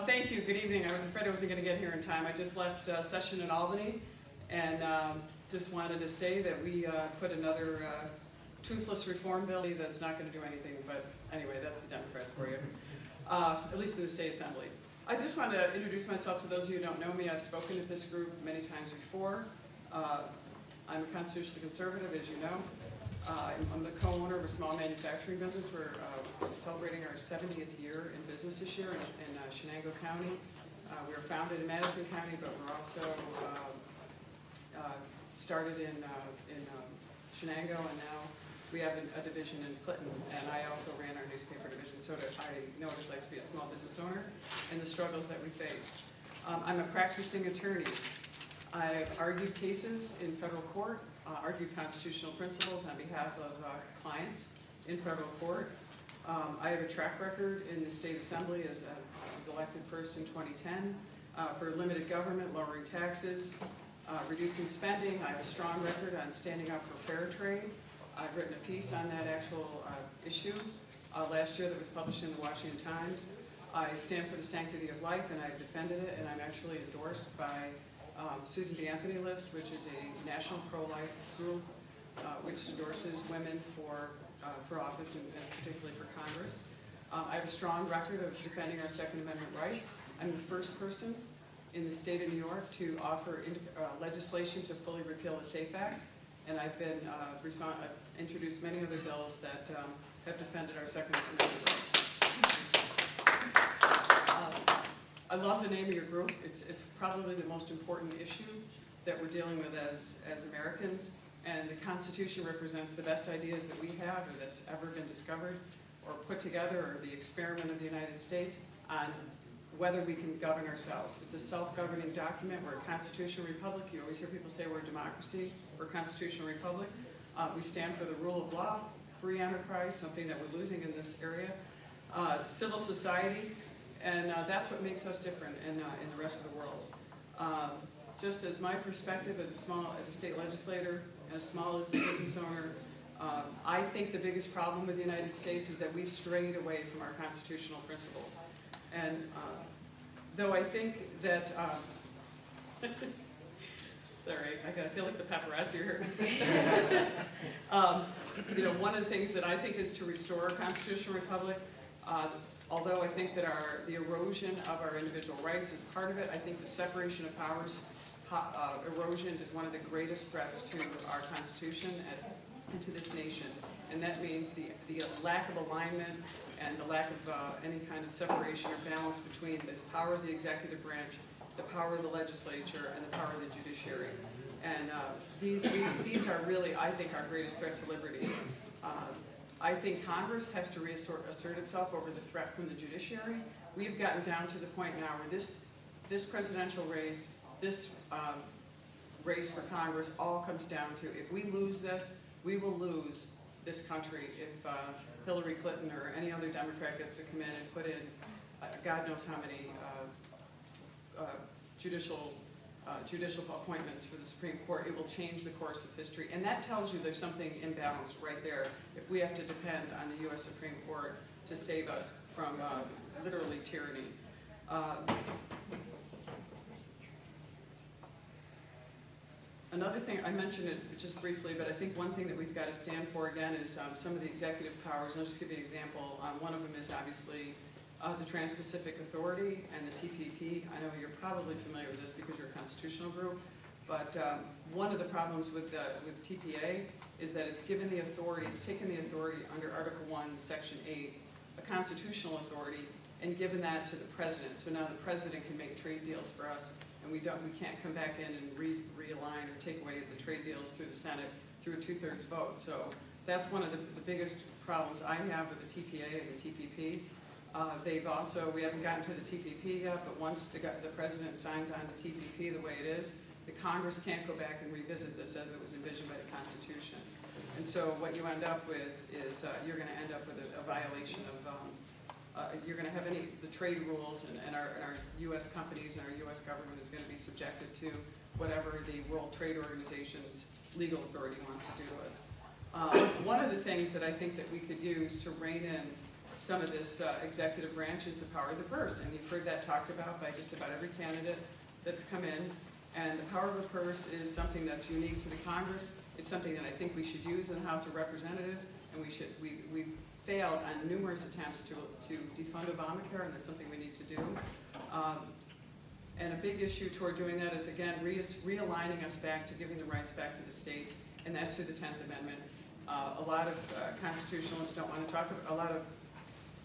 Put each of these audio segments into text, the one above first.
Thank you. Good evening. I was afraid I wasn't going to get here in time. I just left session in Albany, and just wanted to say that we put another toothless reform bill that's not going to do anything. But anyway, that's the Democrats for you, at least in the state assembly. I just wanted to introduce myself to those of you who don't know me. I've spoken at this group many times before. I'm a constitutional conservative, as you know. I'm the co-owner of a small manufacturing business. We're celebrating our 70th year in business this year in Shenango County. We were founded in Madison County, but we're also started in Shenango, and now we have a division in Clinton, and I also ran our newspaper division, so I know what it's like to be a small business owner and the struggles that we face. I'm a practicing attorney. I've argued cases in federal court, argued constitutional principles on behalf of clients in federal court. I have a track record in the state assembly as I was elected first in 2010 for limited government, lowering taxes, reducing spending. I have a strong record on standing up for fair trade. I've written a piece on that actual issue last year that was published in the Washington Times. I stand for the sanctity of life, and I've defended it, and I'm actually endorsed by Susan B. Anthony List, which is a national pro-life group which endorses women for office, and particularly for Congress. I have a strong record of defending our Second Amendment rights. I'm the first person in the state of New York to offer legislation to fully repeal the SAFE Act, and I've been I've introduced many other bills that have defended our Second Amendment rights. I love the name of your group. It's probably the most important issue that we're dealing with as Americans, and the Constitution represents the best ideas that we have or that's ever been discovered or put together, or the experiment of the United States on whether we can govern ourselves. It's a self-governing document. We're a constitutional republic. You always hear people say we're a democracy. We're a constitutional republic. We stand for the rule of law, free enterprise, something that we're losing in this area, civil society, and that's what makes us different in the rest of the world. Just as my perspective as a state legislator and a small business owner, I think the biggest problem with the United States is that we've strayed away from our constitutional principles. And though I think that, sorry, I feel like the paparazzi here. One of the things that I think is to restore a constitutional republic. Although I think that the erosion of our individual rights is part of it, I think the separation of powers erosion is one of the greatest threats to our Constitution and to this nation. And that means the lack of alignment and the lack of any kind of separation or balance between the power of the executive branch, the power of the legislature, and the power of the judiciary. And these are really, I think, our greatest threat to liberty. I think Congress has to assert itself over the threat from the judiciary. We've gotten down to the point now where this presidential race, this race for Congress all comes down to, if we lose this, we will lose this country if Hillary Clinton or any other Democrat gets to come in and put in God knows how many judicial appointments for the Supreme Court. It will change the course of history. And that tells you there's something imbalanced right there if we have to depend on the U.S. Supreme Court to save us from literally tyranny. Another thing, I mentioned it just briefly, but I think one thing that we've got to stand for again is some of the executive powers. I'll just give you an example. One of them is obviously the Trans-Pacific Authority and the TPP. I know you're probably familiar with this because you're a constitutional group, but one of the problems with TPA is that it's given the authority, it's taken the authority under Article 1, Section 8, a constitutional authority, and given that to the president. So now the president can make trade deals for us, and we can't come back in and realign or take away the trade deals through the Senate through a 2/3 vote. So that's one of the biggest problems I have with the TPA and the TPP. We haven't gotten to the TPP yet, but once the president signs on the TPP the way it is, the Congress can't go back and revisit this as it was envisioned by the Constitution. And so what you end up with is you're going to end up with a violation of, you're going to have the trade rules, and our U.S. companies and our U.S. government is going to be subjected to whatever the World Trade Organization's legal authority wants to do to us. One of the things that I think that we could use to rein in some of this executive branch is the power of the purse, and you've heard that talked about by just about every candidate that's come in. And the power of the purse is something that's unique to the Congress. It's something that I think we should use in the House of Representatives, and we've failed on numerous attempts to defund Obamacare, and that's something we need to do. And a big issue toward doing that is, again, realigning us back to giving the rights back to the states, and that's through the 10th Amendment. A lot of constitutionalists don't want to talk about, a lot of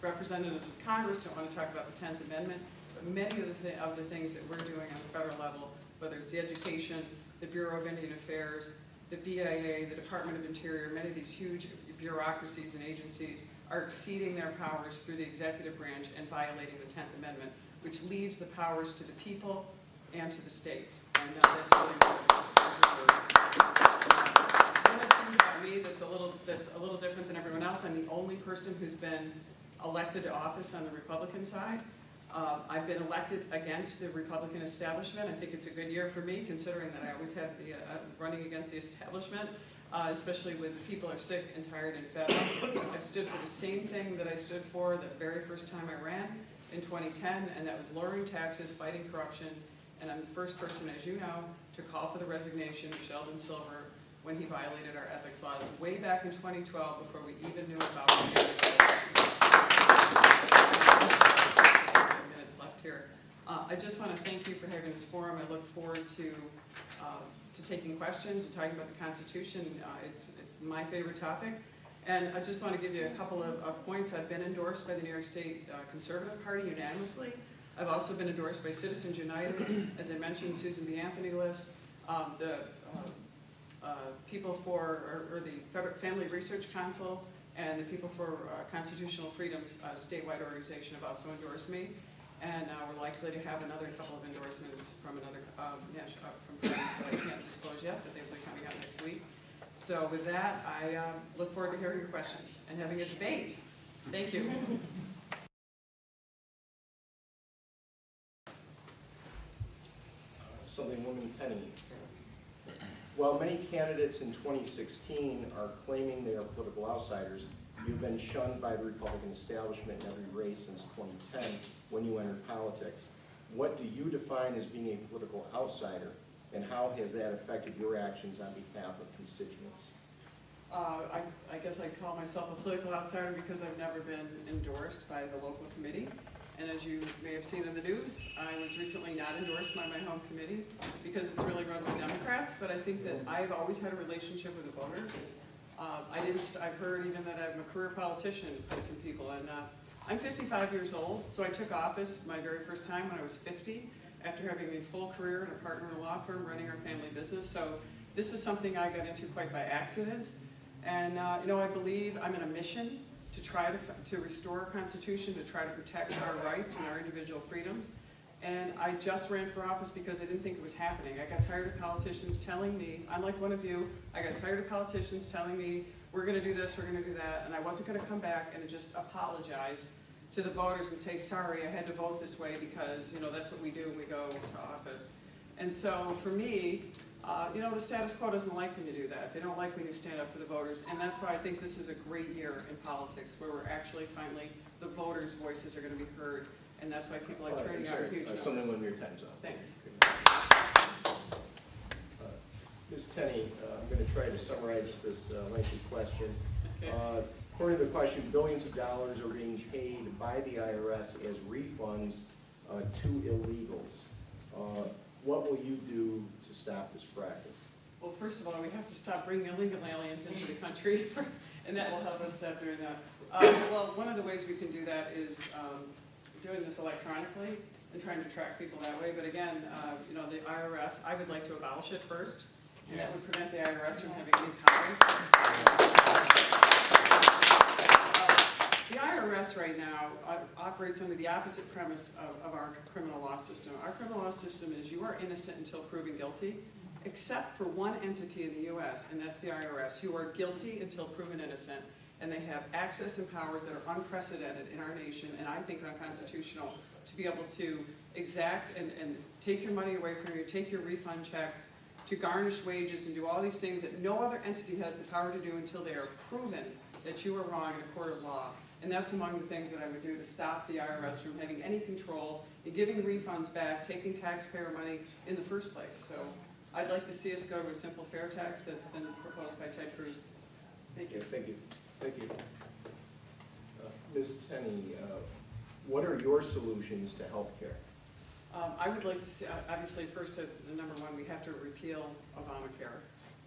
representatives of Congress don't want to talk about the 10th Amendment, but many of the things that we're doing on the federal level, whether it's the education, the Bureau of Indian Affairs, the BIA, the Department of Interior, many of these huge bureaucracies and agencies are exceeding their powers through the executive branch and violating the 10th Amendment, which leaves the powers to the people and to the states. And that's really one of the things about me that's a little different than everyone else. I'm the only person who's been elected to office on the Republican side. I've been elected against the Republican establishment. I think it's a good year for me, considering that I always have the running against the establishment, especially when people are sick and tired and fed up. I stood for the same thing that I stood for the very first time I ran in 2010, and that was lowering taxes, fighting corruption, and I'm the first person, as you know, to call for the resignation of Sheldon Silver when he violated our ethics laws way back in 2012 before we even knew about it. Minutes left here. I just want to thank you for having this forum. I look forward to taking questions and talking about the Constitution. It's my favorite topic. And I just want to give you a couple of points. I've been endorsed by the New York State Conservative Party unanimously. I've also been endorsed by Citizens United, as I mentioned, Susan B. Anthony list, the People for, or the Family Research Council, and the People for Constitutional Freedoms statewide organization have also endorsed me. And we're likely to have another couple of endorsements from another from parties that I can't disclose yet, but they'll be coming out next week. So with that, I look forward to hearing your questions and having a debate. Thank you. Woman Tenney. While many candidates in 2016 are claiming they are political outsiders, you've been shunned by the Republican establishment in every race since 2010 when you entered politics. What do you define as being a political outsider, and how has that affected your actions on behalf of constituents? I guess I'd call myself a political outsider because I've never been endorsed by the local committee. And as you may have seen in the news, I was recently not endorsed by my home committee because it's really run by Democrats, but I think that I've always had a relationship with the voters. I've heard even that I'm a career politician by some people, and I'm 55 years old, so I took office my very first time when I was 50, after having a full career and a partner in a law firm running our family business. So this is something I got into quite by accident. And you know, I believe I'm in a mission to try to restore our Constitution, to try to protect our rights and our individual freedoms. And I just ran for office because I didn't think it was happening. I got tired of politicians telling me, unlike one of you, I got tired of politicians telling me, we're going to do this, we're going to do that, and I wasn't going to come back and just apologize to the voters and say, sorry, I had to vote this way because, you know, that's what we do when we go to office. And so for me, you know, the status quo doesn't like when you do that. They don't like when you stand up for the voters, and that's why I think this is a great year in politics, where we're actually finally, the voters' voices are going to be heard, and that's why people are turning out huge numbers. Something when your time's up. Thanks. Ms. Tenney, I'm going to try to summarize this lengthy question. Okay. According to the question, billions of dollars are being paid by the IRS as refunds to illegals. What will you do to stop this practice? Well, first of all, we have to stop bringing illegal aliens into the country, and that will help us stop doing that. Well, one of the ways we can do that is doing this electronically and trying to track people that way. But again, you know, the IRS, I would like to abolish it first, and that would prevent the IRS from having any power. The IRS right now operates under the opposite premise of our criminal law system. Our criminal law system is you are innocent until proven guilty, except for one entity in the U.S., and that's the IRS. You are guilty until proven innocent, and they have access and powers that are unprecedented in our nation, and I think unconstitutional, to be able to exact and take your money away from you, take your refund checks, to garnish wages and do all these things that no other entity has the power to do until they are proven that you are wrong in a court of law. And that's among the things that I would do to stop the IRS from having any control in giving refunds back, taking taxpayer money in the first place. So I'd like to see us go to a simple fair tax that's been proposed by Ted Cruz. Thank you. Thank you. Thank you. Ms. Tenney, what are your solutions to health care? I would like to see, obviously, first, number one, we have to repeal Obamacare.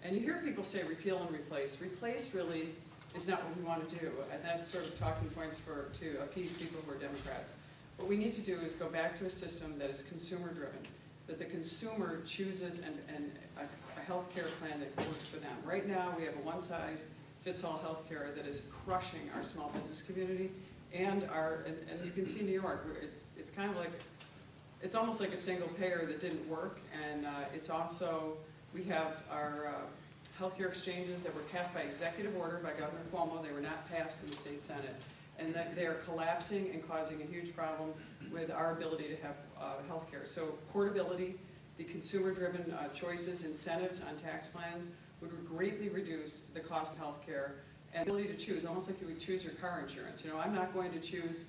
And you hear people say repeal and replace. Replace really is not what we want to do, and that's sort of talking points to appease people who are Democrats. What we need to do is go back to a system that is consumer-driven, that the consumer chooses a health care plan that works for them. Right now, we have a one-size-fits-all health care that is crushing our small business community, and you can see New York, it's kind of like, it's almost like a single payer that didn't work, and it's also, we have our healthcare exchanges that were passed by executive order by Governor Cuomo. They were not passed in the state Senate, and that they're collapsing and causing a huge problem with our ability to have healthcare. So portability, the consumer-driven choices, incentives on tax plans would greatly reduce the cost of healthcare and the ability to choose, almost like you would choose your car insurance. You know, I'm not going to choose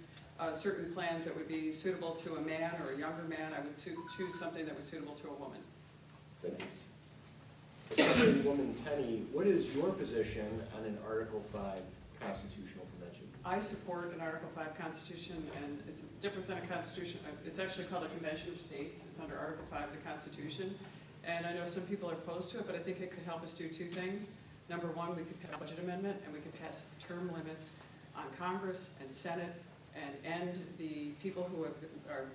certain plans that would be suitable to a man or a younger man. I would choose something that was suitable to a woman. Thanks. Assemblywoman Tenney, what is your position on an Article 5 constitutional convention? I support an Article 5 Constitution, and it's different than a Constitution. It's actually called a Convention of States. It's under Article 5 of the Constitution. And I know some people are opposed to it, but I think it could help us do two things. Number one, we could pass a budget amendment, and we could pass term limits on Congress and Senate, and end the people who are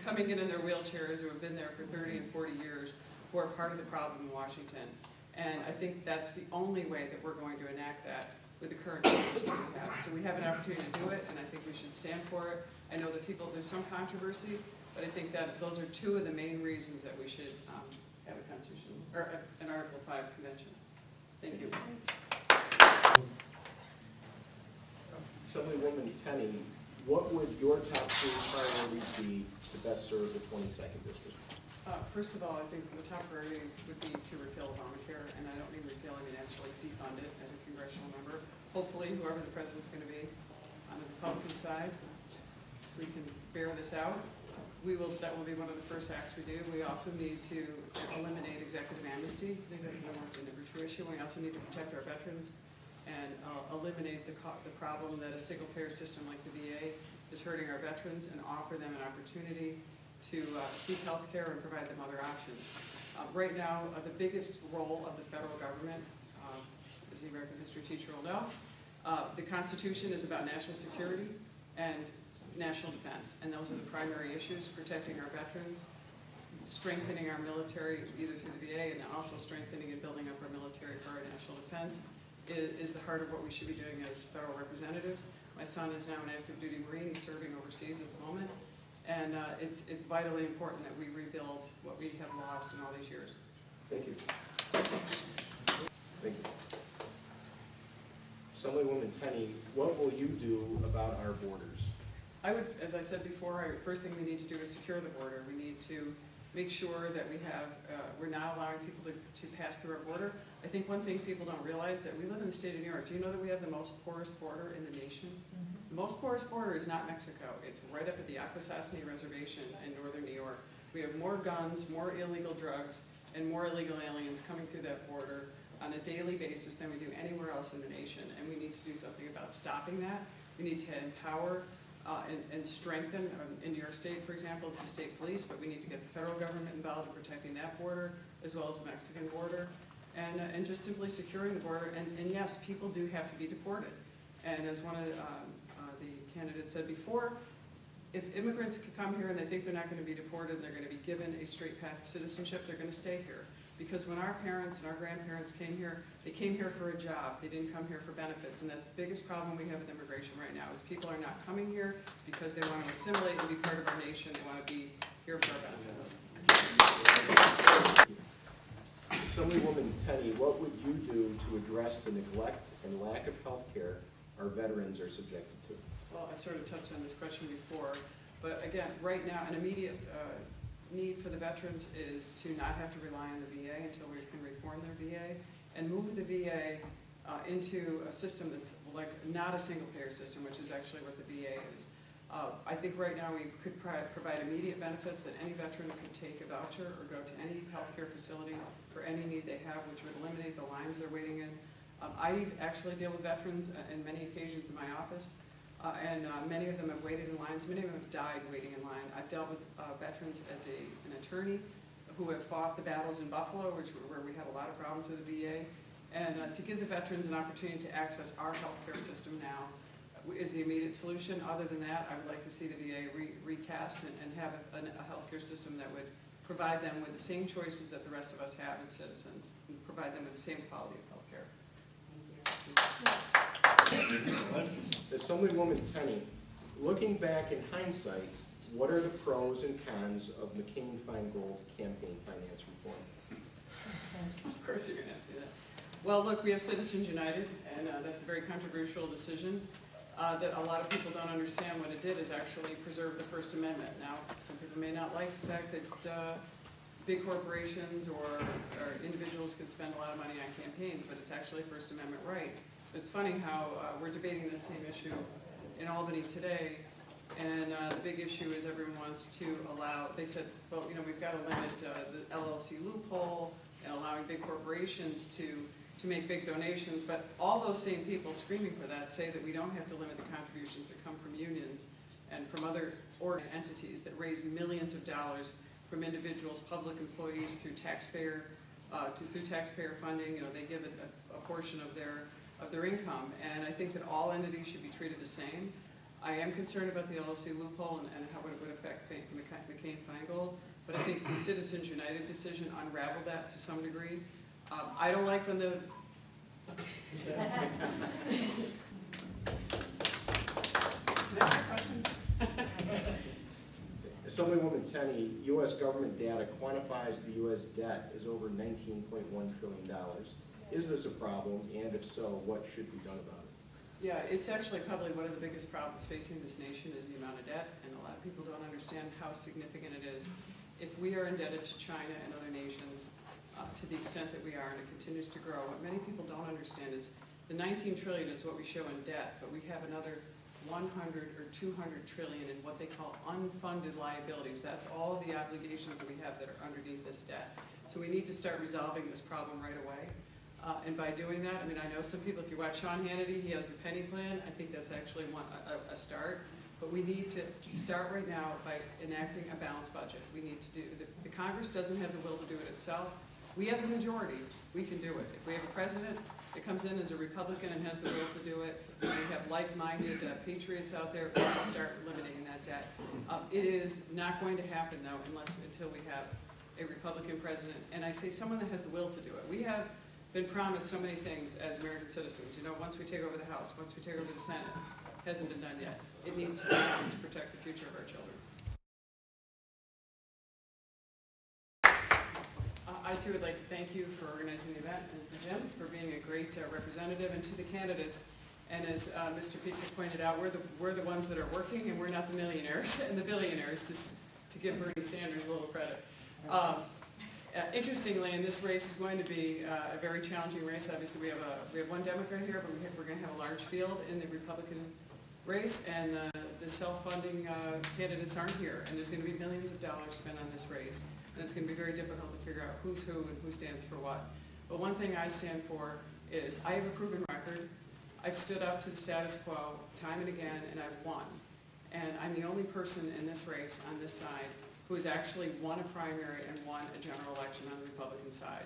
coming in their wheelchairs, who have been there for 30 and 40 years, who are part of the problem in Washington. And I think that's the only way that we're going to enact that with the current Congress that we have. So we have an opportunity to do it, and I think we should stand for it. I know that there's some controversy, but I think that those are two of the main reasons that we should have a constitution, or an Article 5 convention. Thank you. Assemblywoman Tenney, what would your top three priorities be to best serve the 22nd district? First of all, I think the top priority would be to repeal Obamacare, and I don't mean repeal, I mean actually defund it as a congressional member. Hopefully, whoever the president's going to be on the Republican side, we can bear this out. That will be one of the first acts we do. We also need to eliminate executive amnesty. I think that's the number two issue. We also need to protect our veterans and eliminate the problem that a single-payer system like the VA is hurting our veterans, and offer them an opportunity to seek health care and provide them other options. Right now, the biggest role of the federal government, as the American history teacher will know, the Constitution is about national security and national defense, and those are the primary issues: protecting our veterans, strengthening our military, either through the VA, and also strengthening and building up our military for our national defense is the heart of what we should be doing as federal representatives. My son is now an active duty Marine. He's serving overseas at the moment. And it's vitally important that we rebuild what we have lost in all these years. Thank you. Thank you. Assemblywoman Tenney, what will you do about our borders? I would, as I said before, first thing we need to do is secure the border. We need to make sure that we're not allowing people to pass through our border. I think one thing people don't realize, that we live in the state of New York. Do you know that we have the most porous border in the nation? Mm-hmm. The most porous border is not Mexico. It's right up at the Akwesasne Reservation in northern New York. We have more guns, more illegal drugs, and more illegal aliens coming through that border on a daily basis than we do anywhere else in the nation. And we need to do something about stopping that. We need to empower and strengthen. In New York State, for example, it's the state police, but we need to get the federal government involved in protecting that border, as well as the Mexican border, and just simply securing the border. And yes, people do have to be deported. And as one of the candidates said before, if immigrants can come here and they think they're not going to be deported and they're going to be given a straight path to citizenship, they're going to stay here. Because when our parents and our grandparents came here, they came here for a job. They didn't come here for benefits. And that's the biggest problem we have with immigration right now, is people are not coming here because they want to assimilate and be part of our nation. They want to be here for our benefits. Assemblywoman Tenney, what would you do to address the neglect and lack of health care our veterans are subjected to? Well, I sort of touched on this question before, but again, right now, an immediate need for the veterans is to not have to rely on the VA until we can reform their VA and move the VA into a system that's like not a single payer system, which is actually what the VA is. I think right now we could provide immediate benefits that any veteran could take a voucher or go to any healthcare facility for any need they have, which would eliminate the lines they're waiting in. I actually deal with veterans in many occasions in my office, and many of them have waited in lines. Many of them have died waiting in line. I've dealt with veterans as an attorney who have fought the battles in Buffalo, where we had a lot of problems with the VA. And to give the veterans an opportunity to access our healthcare system now is the immediate solution. Other than that, I would like to see the VA recast and have a healthcare system that would provide them with the same choices that the rest of us have as citizens, and provide them with the same quality of healthcare. Assemblywoman Tenney, looking back in hindsight, what are the pros and cons of McCain-Feingold campaign finance reform? Of course you're going to ask me that. Well, look, we have Citizens United, and that's a very controversial decision that a lot of people don't understand. What it did is actually preserve the First Amendment. Now, some people may not like the fact that big corporations or individuals can spend a lot of money on campaigns, but it's actually a First Amendment right. But it's funny how we're debating this same issue in Albany today, and the big issue is everyone wants to allow, they said, well, you know, we've got to limit the LLC loophole and allowing big corporations to make big donations, but all those same people screaming for that say that we don't have to limit the contributions that come from unions and from other entities that raise millions of dollars from individuals, public employees, through taxpayer funding. You know, they give a portion of their income, and I think that all entities should be treated the same. I am concerned about the LLC loophole and how it would affect McCain-Feingold, but I think the Citizens United decision unraveled that to some degree. I don't like when the... Assemblywoman Tenney, U.S. government data quantifies the U.S. debt as over $19.1 trillion. Is this a problem, and if so, what should be done about it? Yeah, it's actually probably one of the biggest problems facing this nation is the amount of debt, and a lot of people don't understand how significant it is. If we are indebted to China and other nations to the extent that we are, and it continues to grow, what many people don't understand is the 19 trillion is what we show in debt, but we have another 100 or 200 trillion in what they call unfunded liabilities. That's all of the obligations that we have that are underneath this debt. So we need to start resolving this problem right away. And by doing that, I mean, I know some people, if you watch Sean Hannity, he has the penny plan. I think that's actually a start. But we need to start right now by enacting a balanced budget. We need to do, the Congress doesn't have the will to do it itself. We have the majority. We can do it. If we have a president that comes in as a Republican and has the will to do it, and we have like-minded patriots out there, we can start eliminating that debt. It is not going to happen, though, until we have a Republican president. And I say someone that has the will to do it. We have been promised so many things as American citizens. You know, once we take over the House, once we take over the Senate, hasn't been done yet. It needs to be done to protect the future of our children. I too would like to thank you for organizing the event, and for Jim for being a great representative, and to the candidates. And as Mr. Piesek pointed out, we're the ones that are working, and we're not the millionaires and the billionaires, just to give Bernie Sanders a little credit. Interestingly, in this race is going to be a very challenging race. Obviously, we have one Democrat here, but we're going to have a large field in the Republican race, and the self-funding candidates aren't here, and there's going to be millions of dollars spent on this race, and it's going to be very difficult to figure out who's who and who stands for what. But one thing I stand for is I have a proven record. I've stood up to the status quo time and again, and I've won. And I'm the only person in this race on this side who has actually won a primary and won a general election on the Republican side.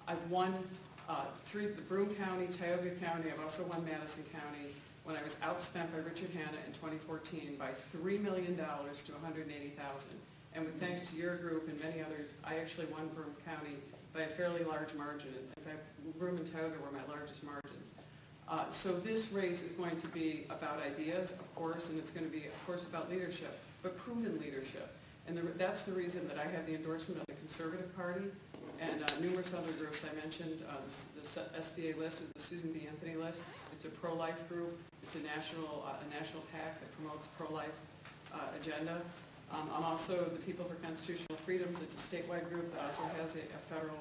I've won the Broome County, Tioga County. I've also won Madison County when I was outspent by Richard Hanna in 2014 by $3 million to $180,000. And with thanks to your group and many others, I actually won Broome County by a fairly large margin. In fact, Broome and Tioga were my largest margins. So this race is going to be about ideas, of course, and it's going to be, of course, about leadership, but proven leadership. And that's the reason that I have the endorsement of the Conservative Party and numerous other groups I mentioned, the SBA list, the Susan B. Anthony list. It's a pro-life group. It's a national PAC that promotes pro-life agenda. I'm also the People for Constitutional Freedoms. It's a statewide group that also has a federal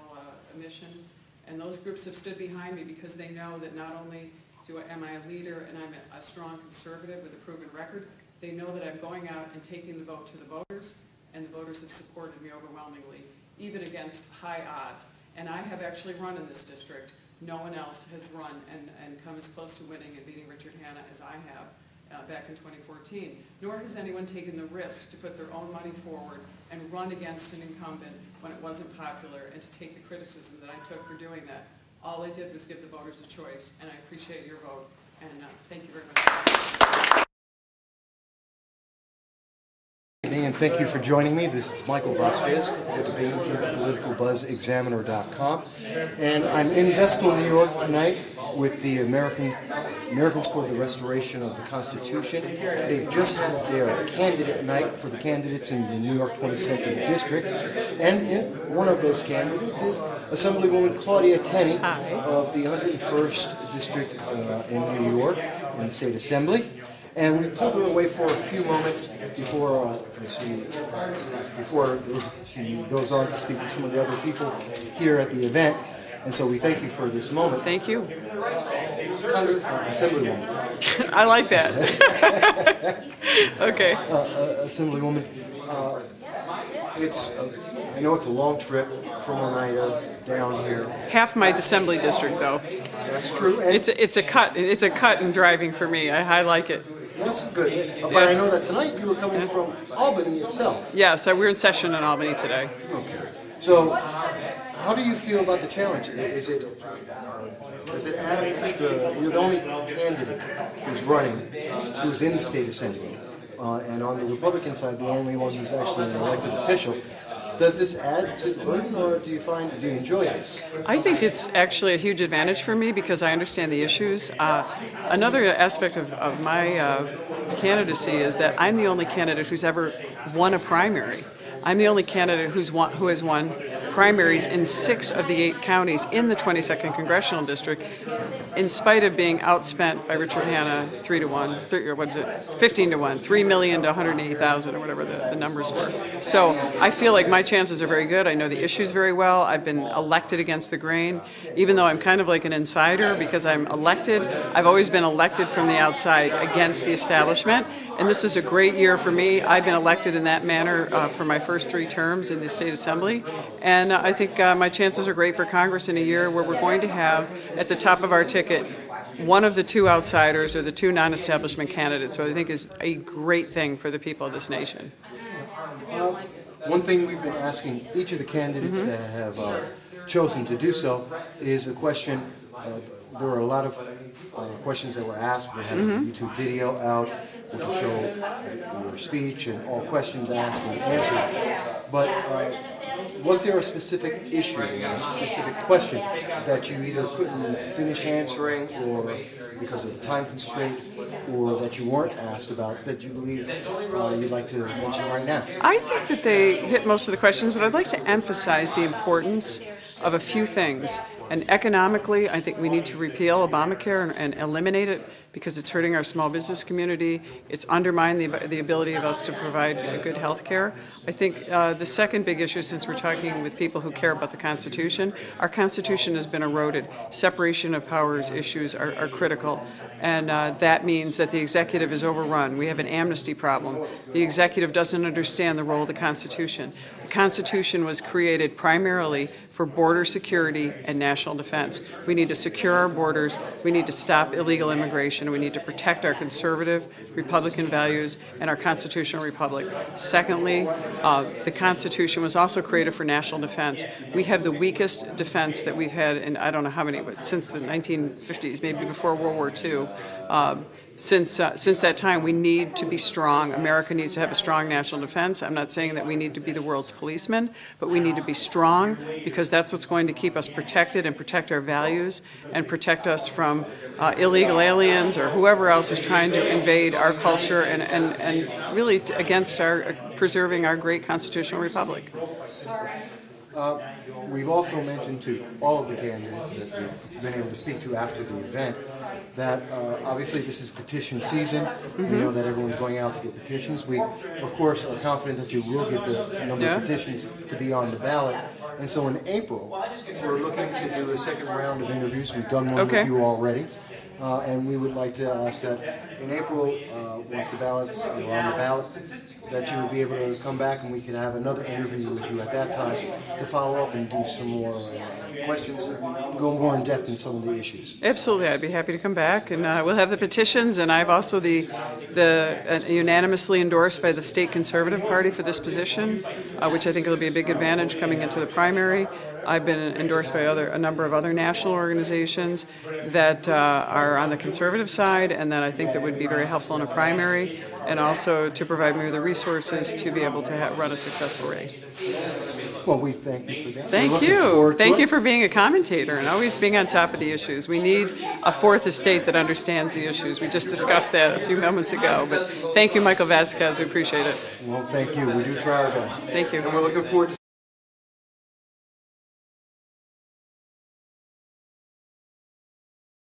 mission. And those groups have stood behind me because they know that not only am I a leader and I'm a strong conservative with a proven record, they know that I'm going out and taking the vote to the voters, and the voters have supported me overwhelmingly, even against high odds. And I have actually run in this district. No one else has run and come as close to winning and beating Richard Hanna as I have back in 2014. Nor has anyone taken the risk to put their own money forward and run against an incumbent when it wasn't popular, and to take the criticism that I took for doing that. All I did was give the voters a choice, and I appreciate your vote, and thank you very much. And thank you for joining me. This is Michael Vasquez with the Binghamton Political Buzz Examiner.com, and I'm in Vestal, New York tonight with the Americans for the Restoration of the Constitution. They've just had their candidate night for the candidates in the New York 22nd District, and one of those candidates is Assemblywoman Claudia Tenney of the 101st District in New York in the State Assembly. And we pulled her away for a few moments before she goes on to speak with some of the other people here at the event. And so we thank you for this moment. Thank you. Assemblywoman. I like that. Okay. Assemblywoman, I know it's a long trip from Oneida down here. Half my assembly district, though. That's true. And It's a cut. It's a cut in driving for me. I like it. that's good. But I know that tonight you were coming from Albany itself. Yes, we're in session in Albany today. Okay. So, how do you feel about the challenge? Does it add an extra? You're the only candidate who's running, who's in the state assembly, and on the Republican side, the only one who's actually an elected official. Does this add to the burden, or do you enjoy this? I think it's actually a huge advantage for me because I understand the issues. Another aspect of my candidacy is that I'm the only candidate who's ever won a primary. I'm the only candidate who has won primaries in 6 of the 8 counties in the 22nd Congressional District, in spite of being outspent by Richard Hanna 3-1, 15-1, 3 million to 180,000 or whatever the numbers were. So I feel like my chances are very good. I know the issues very well. I've been elected against the grain, even though I'm kind of like an insider because I'm elected. I've always been elected from the outside against the establishment, and this is a great year for me. I've been elected in that manner for my first 3 terms in the State Assembly, and I think my chances are great for Congress in a year where we're going to have at the top of our ticket one of the 2 outsiders or the 2 non-establishment candidates, so I think is a great thing for the people of this nation. One thing we've been asking each of the candidates that have chosen to do so is a question. There were a lot of questions that were asked. We had a YouTube video out which will show your speech and all questions asked and answered. But was there a specific issue or a specific question that you either couldn't finish answering, or because of the time constraint, or that you weren't asked about that you believe you'd like to mention right now? I think that they hit most of the questions, but I'd like to emphasize the importance of a few things. And economically, I think we need to repeal Obamacare and eliminate it because it's hurting our small business community. It's undermined the ability of us to provide good health care. I think the second big issue, since we're talking with people who care about the Constitution, our Constitution has been eroded. Separation of powers issues are critical, and that means that the executive is overrun. We have an amnesty problem. The executive doesn't understand the role of the Constitution. The Constitution was created primarily for border security and national defense. We need to secure our borders. We need to stop illegal immigration. We need to protect our conservative Republican values and our constitutional republic. Secondly, the Constitution was also created for national defense. We have the weakest defense that we've had in, I don't know how many, but since the 1950s, maybe before World War II. Since that time, we need to be strong. America needs to have a strong national defense. I'm not saying that we need to be the world's policeman, but we need to be strong because that's what's going to keep us protected and protect our values and protect us from illegal aliens or whoever else is trying to invade our culture and really against preserving our great constitutional republic. We've also mentioned to all of the candidates that we've been able to speak to after the event that obviously this is petition season. We know that everyone's going out to get petitions. We, of course, are confident that you will get the number of petitions to be on the ballot. And so in April, we're looking to do a second round of interviews. We've done one with you already. And we would like to ask that in April, once the ballots are on the ballot, that you would be able to come back and we could have another interview with you at that time to follow up and do some more questions and go more in depth in some of the issues. Absolutely, I'd be happy to come back, and we'll have the petitions, and I've also the unanimously endorsed by the State Conservative Party for this position, which I think will be a big advantage coming into the primary. I've been endorsed by a number of other national organizations that are on the conservative side, and that I think that would be very helpful in a primary, and also to provide me with the resources to be able to run a successful race. Well, we thank you for that. Thank you. Thank you for being a commentator and always being on top of the issues. We need a fourth estate that understands the issues. We just discussed that a few moments ago. But thank you, Michael Vasquez. We appreciate it. Well, thank you. We do try our best. Thank you. And we're looking forward to